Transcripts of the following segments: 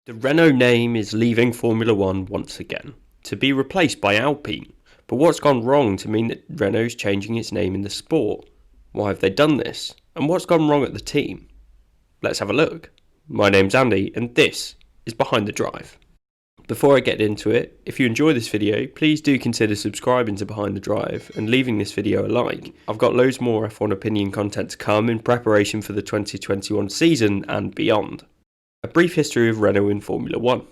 The Renault name is leaving Formula One once again, to be replaced by Alpine. But what's gone wrong to mean that Renault's changing its name in the sport? Why have they done this? And what's gone wrong at the team? Let's have a look. My name's Andy, and this is Behind the Drive. Before I get into it, if you enjoy this video, please do consider subscribing to Behind the Drive and leaving this video a like. I've got loads more F1 opinion content to come in preparation for the 2021 season and beyond. A brief history of Renault in Formula One.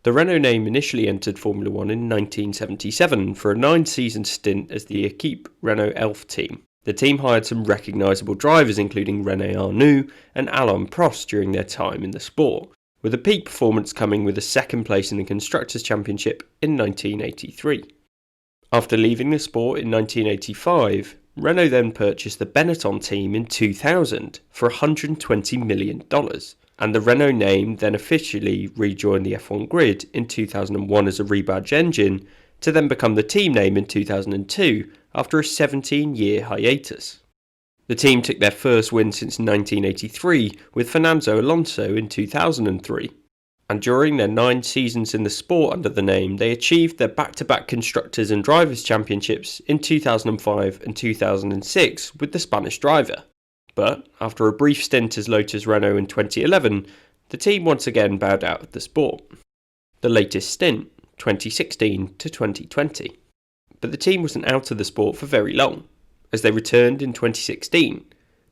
The Renault name initially entered Formula One in 1977 for a 9-season stint as the Equipe Renault Elf team. The team hired some recognisable drivers including René Arnoux and Alain Prost during their time in the sport, with a peak performance coming with a second place in the Constructors' Championship in 1983. After leaving the sport in 1985, Renault then purchased the Benetton team in 2000 for $120 million. And the Renault name then officially rejoined the F1 grid in 2001 as a rebadged engine, to then become the team name in 2002 after a 17-year hiatus. The team took their first win since 1983 with Fernando Alonso in 2003, and during their 9 seasons in the sport under the name, they achieved their back-to-back Constructors and Drivers' Championships in 2005 and 2006 with the Spanish driver. But after a brief stint as Lotus Renault in 2011, the team once again bowed out of the sport. The latest stint, 2016 to 2020. But the team wasn't out of the sport for very long, as they returned in 2016.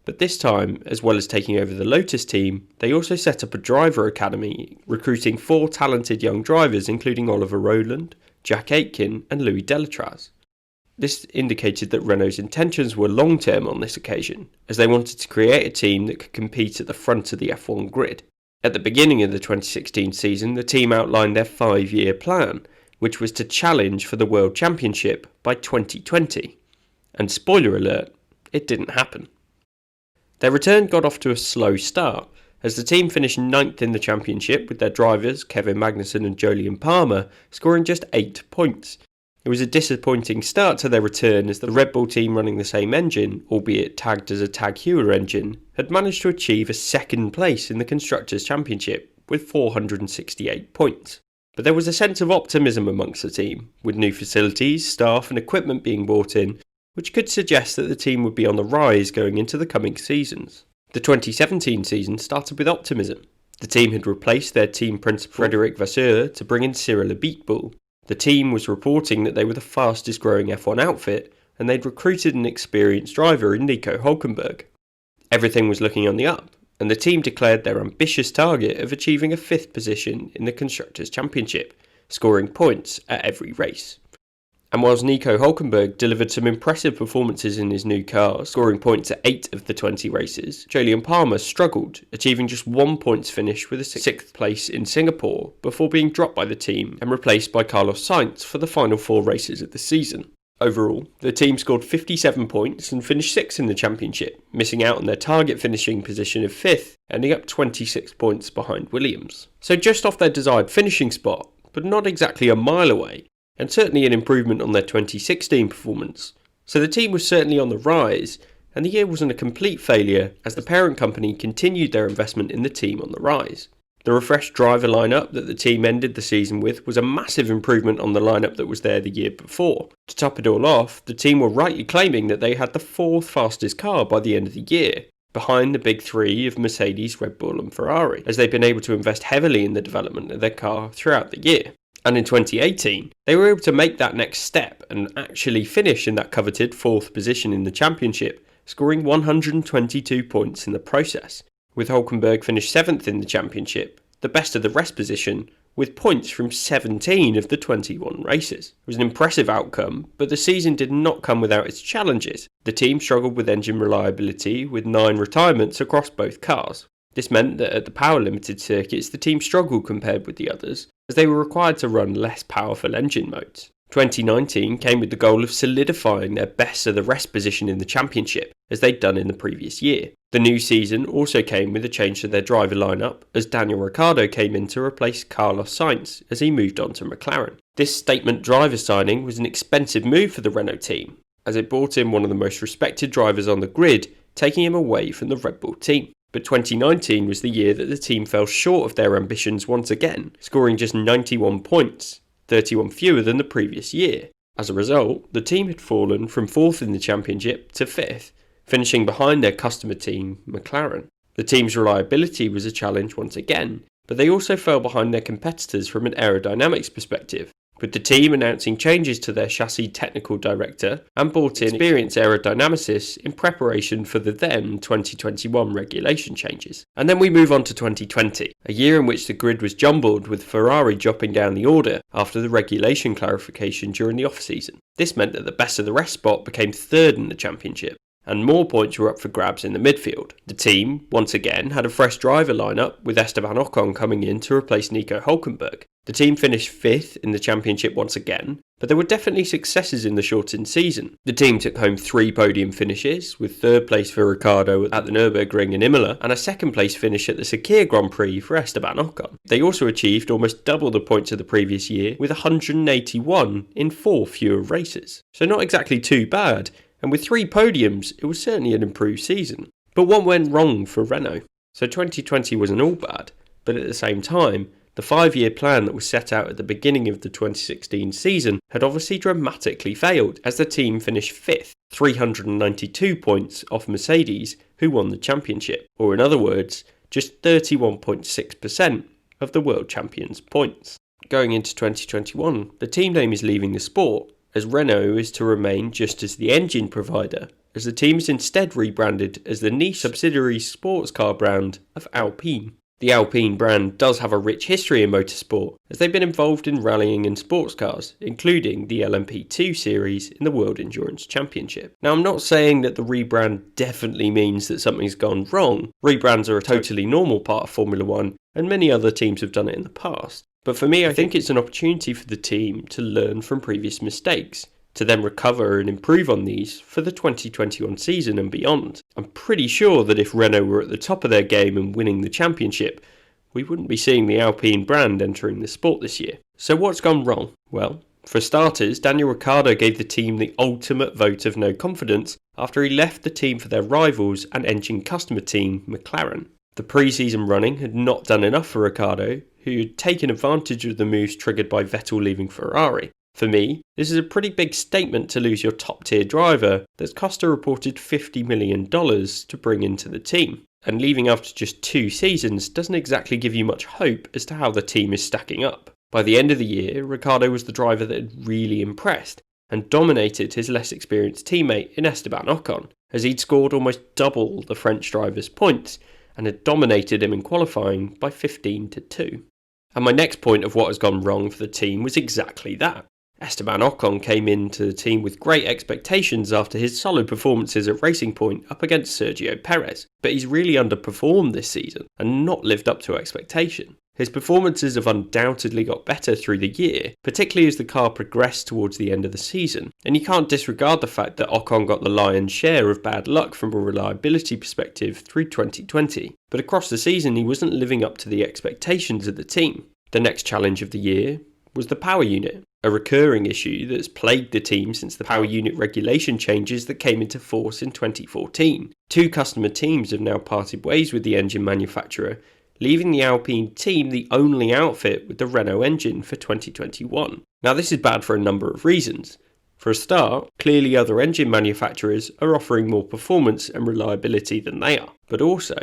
But this time, as well as taking over the Lotus team, they also set up a driver academy, recruiting 4 talented young drivers including Oliver Rowland, Jack Aitken and Louis Delatraz. This indicated that Renault's intentions were long-term on this occasion, as they wanted to create a team that could compete at the front of the F1 grid. At the beginning of the 2016 season, the team outlined their 5-year plan, which was to challenge for the World Championship by 2020. And spoiler alert, it didn't happen. Their return got off to a slow start, as the team finished 9th in the championship with their drivers Kevin Magnussen and Jolyon Palmer scoring just 8 points. It was a disappointing start to their return as the Red Bull team running the same engine, albeit tagged as a Tag Heuer engine, had managed to achieve a 2nd place in the Constructors' Championship with 468 points. But there was a sense of optimism amongst the team, with new facilities, staff and equipment being brought in, which could suggest that the team would be on the rise going into the coming seasons. The 2017 season started with optimism. The team had replaced their team principal Frédéric Vasseur to bring in Cyril Abiteboul. The team was reporting that they were the fastest growing F1 outfit, and they'd recruited an experienced driver in Nico Hülkenberg. Everything was looking on the up, and the team declared their ambitious target of achieving a 5th position in the Constructors' Championship, scoring points at every race. And whilst Nico Hülkenberg delivered some impressive performances in his new car, scoring points at 8 of the 20 races, Jolyon Palmer struggled, achieving just 1 points finish with a 6th place in Singapore before being dropped by the team and replaced by Carlos Sainz for the final 4 races of the season. Overall, the team scored 57 points and finished 6th in the championship, missing out on their target finishing position of 5th, ending up 26 points behind Williams. So just off their desired finishing spot, but not exactly a mile away, and certainly an improvement on their 2016 performance. So the team was certainly on the rise, and the year wasn't a complete failure as the parent company continued their investment in the team on the rise. The refreshed driver lineup that the team ended the season with was a massive improvement on the lineup that was there the year before. To top it all off, the team were rightly claiming that they had the 4th fastest car by the end of the year, behind the big 3 of Mercedes, Red Bull and Ferrari, as they've been able to invest heavily in the development of their car throughout the year. And in 2018, they were able to make that next step and actually finish in that coveted 4th position in the championship, scoring 122 points in the process, with Hülkenberg finished 7th in the championship, the best of the rest position, with points from 17 of the 21 races. It was an impressive outcome, but the season did not come without its challenges. The team struggled with engine reliability, with 9 retirements across both cars. This meant that at the power limited circuits the team struggled compared with the others, as they were required to run less powerful engine modes. 2019 came with the goal of solidifying their best of the rest position in the championship, as they'd done in the previous year. The new season also came with a change to their driver lineup, as Daniel Ricciardo came in to replace Carlos Sainz as he moved on to McLaren. This statement driver signing was an expensive move for the Renault team, as it brought in one of the most respected drivers on the grid, taking him away from the Red Bull team. But 2019 was the year that the team fell short of their ambitions once again, scoring just 91 points, 31 fewer than the previous year. As a result, the team had fallen from 4th in the championship to 5th, finishing behind their customer team, McLaren. The team's reliability was a challenge once again, but they also fell behind their competitors from an aerodynamics perspective, with the team announcing changes to their chassis technical director and brought in experienced aerodynamicists in preparation for the then 2021 regulation changes. And then we move on to 2020, a year in which the grid was jumbled with Ferrari dropping down the order after the regulation clarification during the off-season. This meant that the best of the rest spot became 3rd in the championship, and more points were up for grabs in the midfield. The team, once again, had a fresh driver lineup, with Esteban Ocon coming in to replace Nico Hülkenberg. The team finished 5th in the championship once again, but there were definitely successes in the shortened season. The team took home 3 podium finishes, with 3rd place for Ricciardo at the Nürburgring in Imola, and a 2nd place finish at the Sakir Grand Prix for Esteban Ocon. They also achieved almost double the points of the previous year, with 181 in 4 fewer races. So not exactly too bad, and with 3 podiums, it was certainly an improved season. But what went wrong for Renault? So 2020 wasn't all bad, but at the same time, the 5-year plan that was set out at the beginning of the 2016 season had obviously dramatically failed, as the team finished 5th, 392 points off Mercedes, who won the championship, or in other words, just 31.6% of the world champions' points. Going into 2021, the team name is leaving the sport, as Renault is to remain just as the engine provider, as the team is instead rebranded as the niche subsidiary sports car brand of Alpine. The Alpine brand does have a rich history in motorsport, as they've been involved in rallying and sports cars, including the LMP2 series in the World Endurance Championship. Now, I'm not saying that the rebrand definitely means that something's gone wrong. Rebrands are a totally normal part of Formula One, and many other teams have done it in the past. But for me, I think it's an opportunity for the team to learn from previous mistakes, to then recover and improve on these for the 2021 season and beyond. I'm pretty sure that if Renault were at the top of their game and winning the championship, we wouldn't be seeing the Alpine brand entering the sport this year. So what's gone wrong? Well, for starters, Daniel Ricciardo gave the team the ultimate vote of no confidence after he left the team for their rivals and engine customer team, McLaren. The pre-season running had not done enough for Ricciardo, who had taken advantage of the moves triggered by Vettel leaving Ferrari. For me, this is a pretty big statement to lose your top-tier driver that's cost a reported $50 million to bring into the team. And leaving after just 2 seasons doesn't exactly give you much hope as to how the team is stacking up. By the end of the year, Ricciardo was the driver that had really impressed and dominated his less experienced teammate in Esteban Ocon, as he'd scored almost double the French driver's points and had dominated him in qualifying by 15-2. And my next point of what has gone wrong for the team was exactly that. Esteban Ocon came into the team with great expectations after his solid performances at Racing Point up against Sergio Perez, but he's really underperformed this season and not lived up to expectation. His performances have undoubtedly got better through the year, particularly as the car progressed towards the end of the season, and you can't disregard the fact that Ocon got the lion's share of bad luck from a reliability perspective through 2020, but across the season he wasn't living up to the expectations of the team. The next challenge of the year was the power unit, a recurring issue that's plagued the team since the power unit regulation changes that came into force in 2014. 2 customer teams have now parted ways with the engine manufacturer, leaving the Alpine team the only outfit with the Renault engine for 2021. Now, this is bad for a number of reasons. For a start, clearly other engine manufacturers are offering more performance and reliability than they are, but also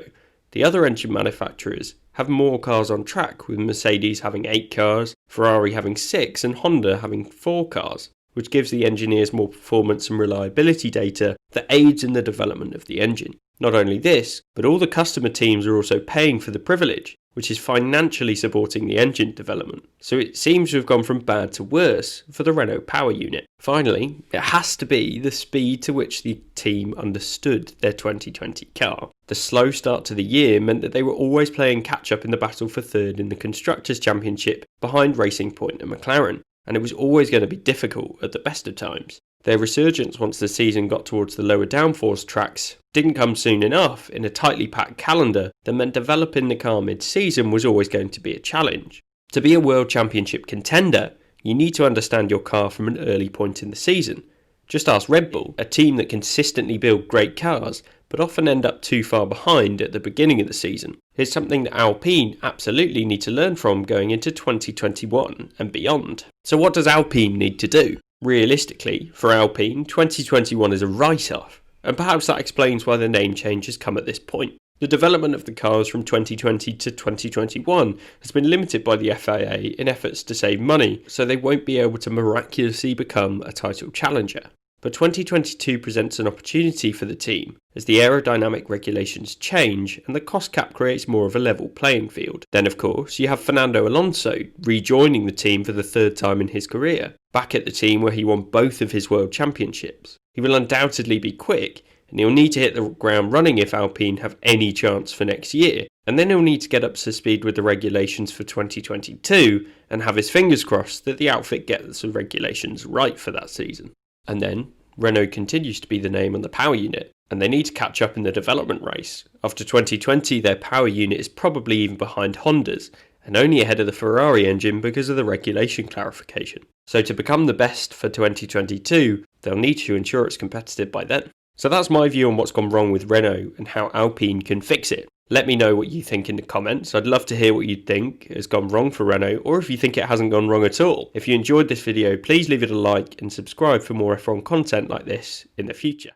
the other engine manufacturers have more cars on track, with Mercedes having 8 cars, Ferrari having 6 and Honda having 4 cars, which gives the engineers more performance and reliability data that aids in the development of the engine. Not only this, but all the customer teams are also paying for the privilege, which is financially supporting the engine development. So it seems to have gone from bad to worse for the Renault power unit. Finally, it has to be the speed to which the team understood their 2020 car. The slow start to the year meant that they were always playing catch-up in the battle for 3rd in the Constructors' Championship behind Racing Point and McLaren, and it was always going to be difficult at the best of times. Their resurgence once the season got towards the lower downforce tracks didn't come soon enough in a tightly packed calendar that meant developing the car mid-season was always going to be a challenge. To be a World Championship contender, you need to understand your car from an early point in the season, Just ask Red Bull, a team that consistently build great cars, but often end up too far behind at the beginning of the season. It's something that Alpine absolutely need to learn from going into 2021 and beyond. So what does Alpine need to do? Realistically, for Alpine, 2021 is a write-off, and perhaps that explains why the name change has come at this point. The development of the cars from 2020 to 2021 has been limited by the FIA in efforts to save money, so they won't be able to miraculously become a title challenger. But 2022 presents an opportunity for the team, as the aerodynamic regulations change and the cost cap creates more of a level playing field. Then of course, you have Fernando Alonso rejoining the team for the third time in his career, back at the team where he won both of his world championships. He will undoubtedly be quick, and he'll need to hit the ground running if Alpine have any chance for next year, and then he'll need to get up to speed with the regulations for 2022 and have his fingers crossed that the outfit gets the regulations right for that season. And then, Renault continues to be the name on the power unit, and they need to catch up in the development race. After 2020, their power unit is probably even behind Honda's, and only ahead of the Ferrari engine because of the regulation clarification. So to become the best for 2022, they'll need to ensure it's competitive by then. So that's my view on what's gone wrong with Renault and how Alpine can fix it. Let me know what you think in the comments. I'd love to hear what you think has gone wrong for Renault, or if you think it hasn't gone wrong at all. If you enjoyed this video, please leave it a like and subscribe for more F1 content like this in the future.